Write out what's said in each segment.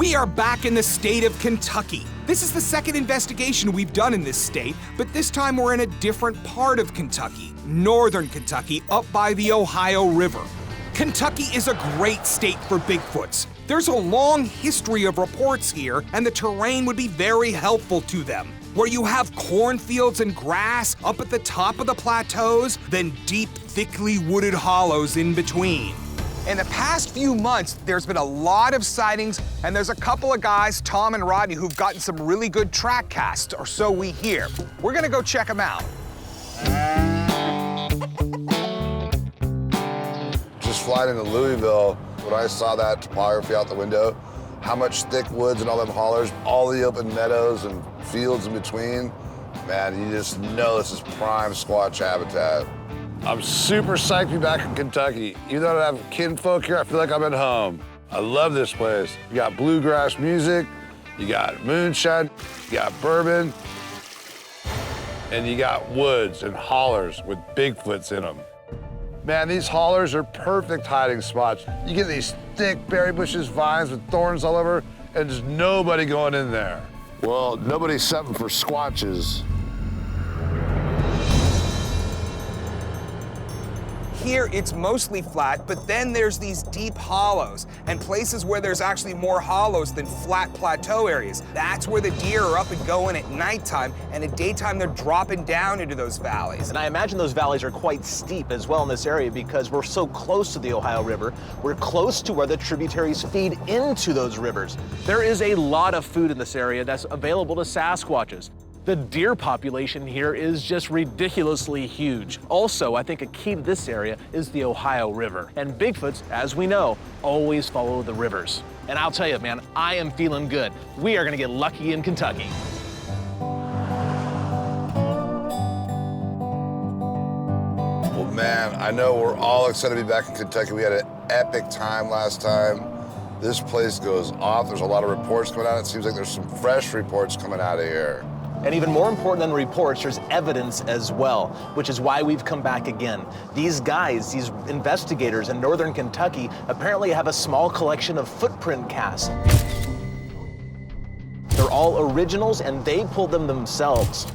We are back in the state of Kentucky. This is the second investigation we've done in this state, but this time we're in a different part of Kentucky, northern Kentucky, up by the Ohio River. Kentucky is a great state for Bigfoots. There's a long history of reports here, and the terrain would be very helpful to them. Where you have cornfields and grass up at the top of the plateaus, then deep, thickly wooded hollows in between. In the past few months, there's been a lot of sightings, and there's a couple of guys, Tom and Rodney, who've gotten some really good track casts, or so we hear. We're gonna go check them out. Just flying into Louisville, when I saw that topography out the window, how much thick woods and all them hollers, all the open meadows and fields in between, man, you just know this is prime Squatch habitat. I'm super psyched to be back in Kentucky. Even though I don't have kinfolk here, I feel like I'm at home. I love this place. You got bluegrass music, you got moonshine, you got bourbon, and you got woods and hollers with Bigfoots in them. Man, these hollers are perfect hiding spots. You get these thick berry bushes, vines with thorns all over, and there's nobody going in there. Well, nobody's something for Squatches. Here, it's mostly flat, but then there's these deep hollows and places where there's actually more hollows than flat plateau areas. That's where the deer are up and going at nighttime, and at daytime, they're dropping down into those valleys. And I imagine those valleys are quite steep as well in this area because we're so close to the Ohio River. We're close to where the tributaries feed into those rivers. There is a lot of food in this area that's available to Sasquatches. The deer population here is just ridiculously huge. Also, I think a key to this area is the Ohio River. And Bigfoots, as we know, always follow the rivers. And I'll tell you, man, I am feeling good. We are gonna get lucky in Kentucky. Well, man, I know we're all excited to be back in Kentucky. We had an epic time last time. This place goes off. There's a lot of reports coming out. It seems like there's some fresh reports coming out of here. And even more important than reports, there's evidence as well, which is why we've come back again. These guys, these investigators in northern Kentucky, apparently have a small collection of footprint casts. They're all originals, and they pulled them themselves.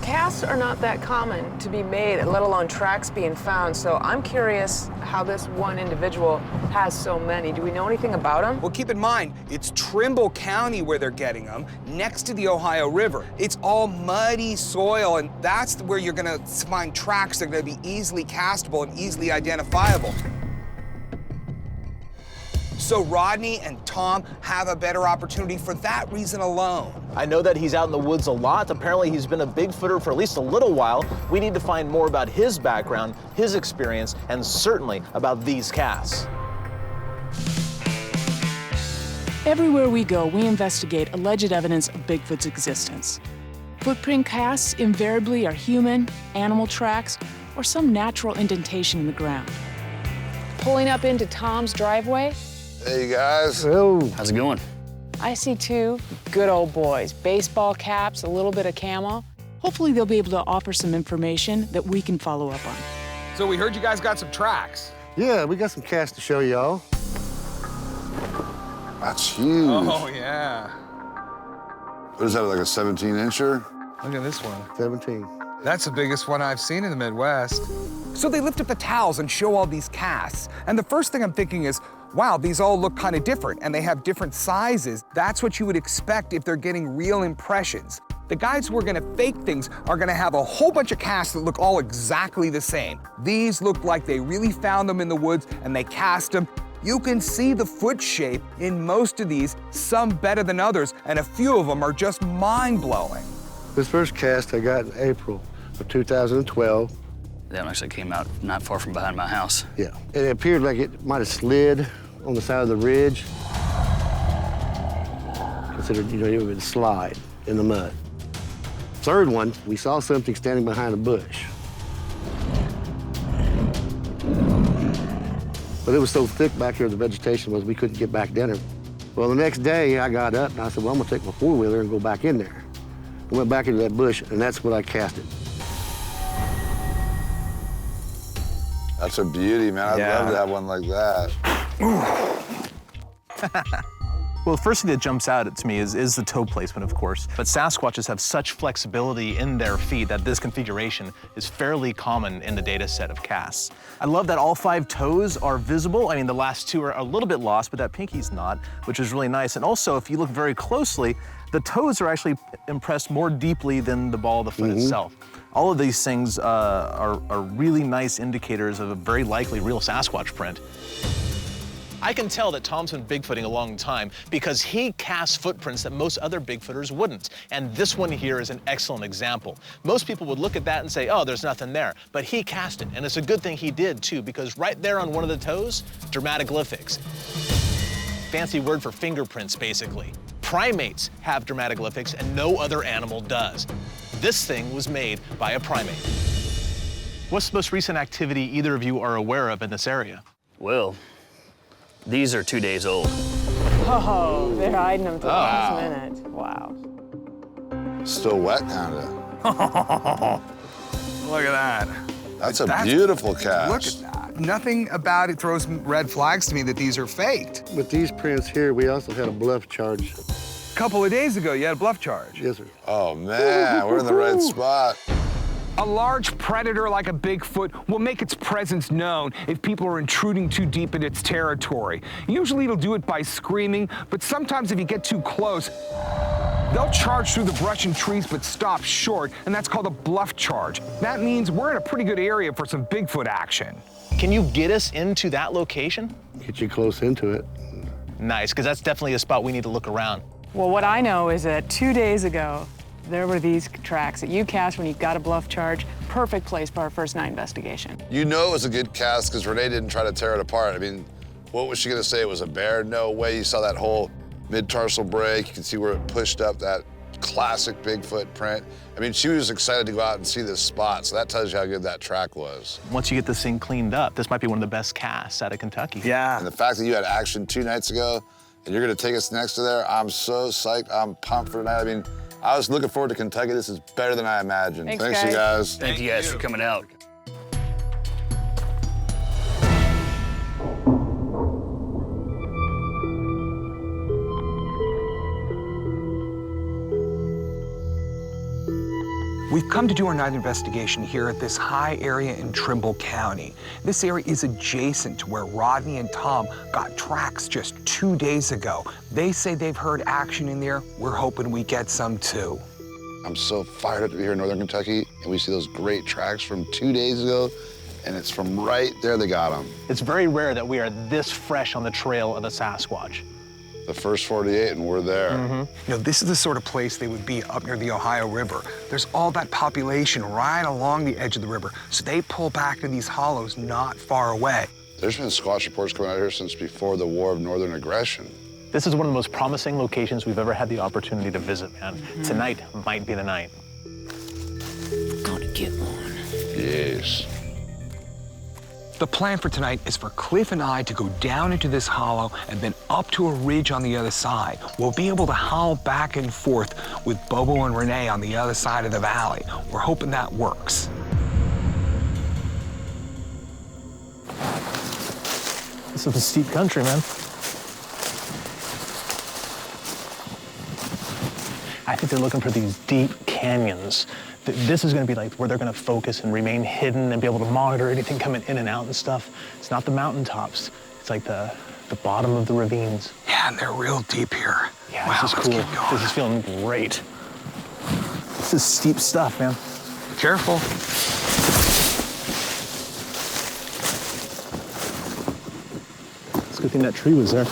Casts are not that common to be made, let alone tracks being found, so I'm curious how this one individual has so many. Do we know anything about him? Well, keep in mind, it's Trimble County where they're getting them, next to the Ohio River. It's all muddy soil, and that's where you're gonna find tracks that are gonna be easily castable and easily identifiable. So Rodney and Tom have a better opportunity for that reason alone. I know that he's out in the woods a lot. Apparently he's been a Bigfooter for at least a little while. We need to find more about his background, his experience, and certainly about these casts. Everywhere we go, we investigate alleged evidence of Bigfoot's existence. Footprint casts invariably are human, animal tracks, or some natural indentation in the ground. Pulling up into Tom's driveway, Hey, guys. Oh, How's it going? I see two good old boys. Baseball caps, a little bit of camo. Hopefully they'll be able to offer some information that we can follow up on. So we heard you guys got some tracks. yeah, we got some casts to show y'all. That's huge. Oh, yeah. What is that, like a 17-incher? Look at this one. 17. That's the biggest one I've seen in the Midwest. So they lift up the towels and show all these casts. And the first thing I'm thinking is, wow, these all look kind of different and they have different sizes. That's what you would expect if they're getting real impressions. The guys who are gonna fake things are gonna have a whole bunch of casts that look all exactly the same. These look like they really found them in the woods and they cast them. You can see the foot shape in most of these, some better than others, and a few of them are just mind-blowing. This first cast I got in April of 2012. That one actually came out not far from behind my house. Yeah. It appeared like it might have slid on the side of the ridge. Considered, it would slide in the mud. Third one, we saw something standing behind a bush. But it was so thick back here, the vegetation was, we couldn't get back down there. Well, the next day I got up and I said, well, I'm gonna take my four-wheeler and go back in there. I went back into that bush and that's what I casted. That's a beauty, man. I'd love to have one like that. Well, the first thing that jumps out to me is the toe placement, of course. But Sasquatches have such flexibility in their feet that this configuration is fairly common in the data set of casts. I love that all 5 toes are visible. I mean, the last 2 are a little bit lost, but that pinky's not, which is really nice. And also, if you look very closely, the toes are actually impressed more deeply than the ball of the foot itself. All of these things are really nice indicators of a very likely real Sasquatch print. I can tell that Tom's been Bigfooting a long time because he casts footprints that most other Bigfooters wouldn't. And this one here is an excellent example. Most people would look at that and say, oh, there's nothing there. But he cast it, and it's a good thing he did too, because right there on one of the toes, dermatoglyphics. Fancy word for fingerprints, basically. Primates have dermatoglyphics and no other animal does. This thing was made by a primate. What's the most recent activity either of you are aware of in this area? Well, these are 2 days old. Oh, they're hiding them till the last minute. Wow. Still wet, kind of. Look at that. That's a beautiful cast. Look at that. Nothing about it throws red flags to me that these are faked. With these prints here, we also had a bluff charge. A couple of days ago, you had a bluff charge. Yes, sir. Oh, man, we're in the right spot. A large predator like a Bigfoot will make its presence known if people are intruding too deep in its territory. Usually it'll do it by screaming, but sometimes if you get too close, they'll charge through the brush and trees but stop short, and that's called a bluff charge. That means we're in a pretty good area for some Bigfoot action. Can you get us into that location? Get you close into it. Nice, because that's definitely a spot we need to look around. Well, what I know is that 2 days ago, there were these tracks that you cast when you got a bluff charge. Perfect place for our first night investigation. You know it was a good cast because Ranae didn't try to tear it apart. I mean, what was she gonna say? It was a bear? No way. You saw that whole mid-tarsal break. You can see where it pushed up that classic Bigfoot print. I mean, she was excited to go out and see this spot, so that tells you how good that track was. Once you get this thing cleaned up, this might be one of the best casts out of Kentucky. Yeah. And the fact that you had action 2 nights ago and you're gonna take us next to there, I'm so psyched. I'm pumped for tonight. I mean, I was looking forward to Kentucky. This is better than I imagined. Thanks, you guys. Thank you guys for coming out. We've come to do our night investigation here at this high area in Trimble County. This area is adjacent to where Rodney and Tom got tracks just 2 days ago. They say they've heard action in there. We're hoping we get some too. I'm so fired up to be here in Northern Kentucky, and we see those great tracks from 2 days ago, and it's from right there they got them. It's very rare that we are this fresh on the trail of a Sasquatch. The first 48, and we're there. You know, this is the sort of place they would be up near the Ohio River. There's all that population right along the edge of the river, so they pull back to these hollows not far away. There's been Squatch reports coming out here since before the War of Northern Aggression. This is one of the most promising locations we've ever had the opportunity to visit, man. Tonight might be the night. Gonna get one. Yes. The plan for tonight is for Cliff and I to go down into this hollow and then up to a ridge on the other side. We'll be able to howl back and forth with Bobo and Ranae on the other side of the valley. We're hoping that works. This is a steep country, man. I think they're looking for these deep canyons. This is gonna be like where they're gonna focus and remain hidden and be able to monitor anything coming in and out and stuff. It's not the mountaintops. It's like the bottom of the ravines. Yeah, and they're real deep here. Yeah, Wow, this is let's cool. keep going. This is feeling great. This is steep stuff, man. Careful. It's a good thing that tree was there.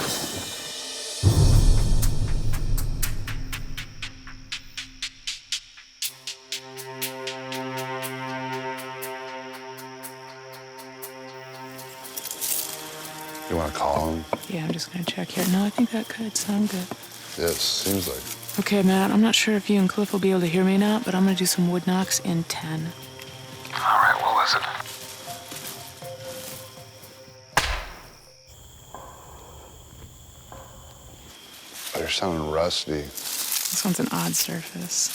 You want to call him? Yeah, I'm just gonna check here. No, I think that could sound good. Yeah, it seems like. Okay, Matt, I'm not sure if you and Cliff will be able to hear me or not, but I'm gonna do some wood knocks in 10. All right, we'll listen. They're sounding rusty. This one's an odd surface.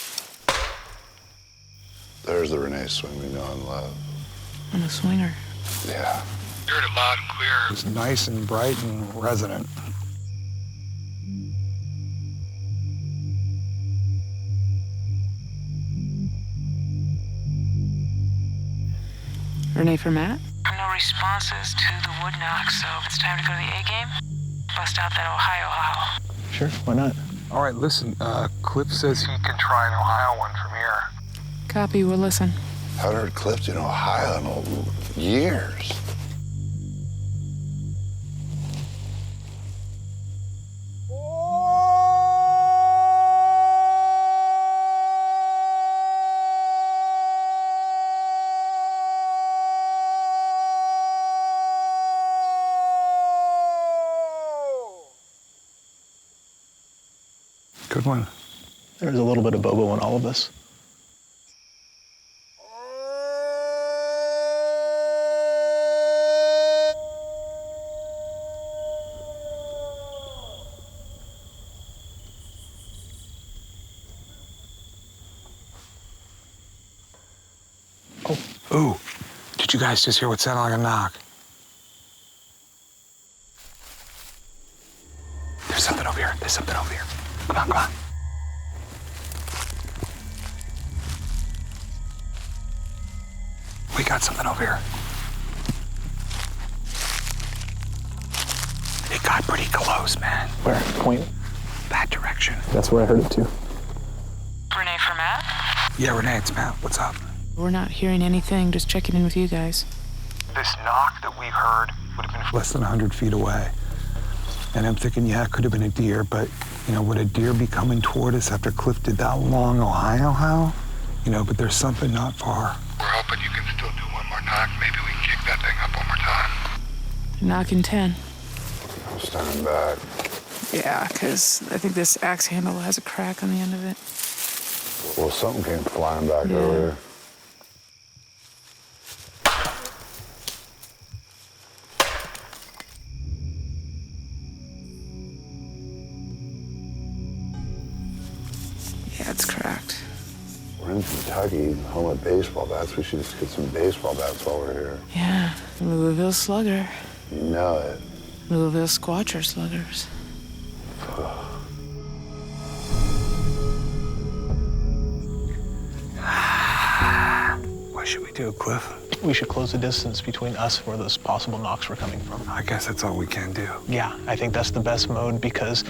There's the Ranae swing we know and love. On a swinger. Yeah. Heard it loud and clear. It's nice and bright and resonant. Ranae for Matt? No responses to the wood knock, so it's time to go to the A game. Bust out that Ohio howl. Sure, why not? All right, listen, Cliff says he can try an Ohio one from here. Copy, we'll listen. Haven't heard Cliff in Ohio in years. Good one. There's a little bit of Bobo in all of us. Ooh, did you guys just hear what sounded like a knock? There's something over here. There's something over here. Come on, come on. We got something over here. It got pretty close, man. Where? Point? That direction. That's where I heard it too. Ranae for Matt? Yeah, Ranae, it's Matt. What's up? We're not hearing anything, just checking in with you guys. This knock that we heard would have been less than 100 feet away. And I'm thinking, yeah, it could have been a deer, but, you know, would a deer be coming toward us after Cliff did that long Ohio howl? You know, but there's something not far. We're hoping you can still do one more knock. Maybe we can kick that thing up one more time. Knock in 10. I'm standing back. Yeah, because I think this axe handle has a crack on the end of it. Well, something came flying back Yeah. earlier. Yeah, it's cracked. We're in Kentucky, home of baseball bats. We should just get some baseball bats while we're here. Yeah, Louisville Slugger. You know it. Louisville Squatcher Sluggers. What should we do, Cliff? We should close the distance between us and where those possible knocks were coming from. I guess that's all we can do. Yeah, I think that's the best mode because,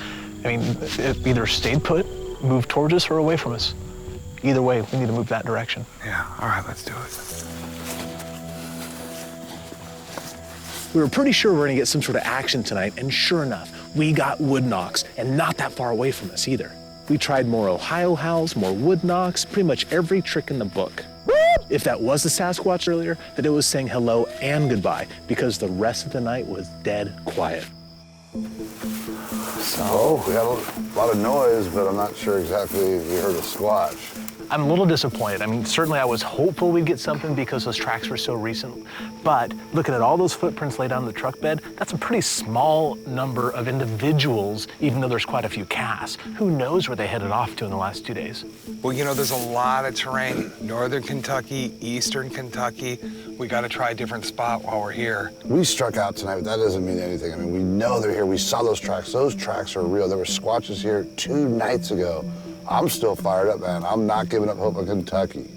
I mean, it either stayed put, moved towards us, or away from us. Either way, we need to move that direction. Yeah, all right, let's do it. We were pretty sure we were gonna get some sort of action tonight, and sure enough, we got wood knocks, and not that far away from us either. We tried more Ohio howls, more wood knocks, pretty much every trick in the book. If that was the Sasquatch earlier, then it was saying hello and goodbye, because the rest of the night was dead quiet. Oh, we had a lot of noise, but I'm not sure exactly we heard a squatch. I'm a little disappointed. I mean, certainly I was hopeful we'd get something because those tracks were so recent. But looking at all those footprints laid down in the truck bed, that's a pretty small number of individuals, even though there's quite a few casts. Who knows where they headed off to in the last 2 days? Well, you know, there's a lot of terrain. Northern Kentucky, Eastern Kentucky. We got to try a different spot while we're here. We struck out tonight, but that doesn't mean anything. I mean, we know they're here. We saw those tracks. Those tracks are real. There were squatches here 2 nights ago. I'm still fired up, man. I'm not giving up hope on Kentucky.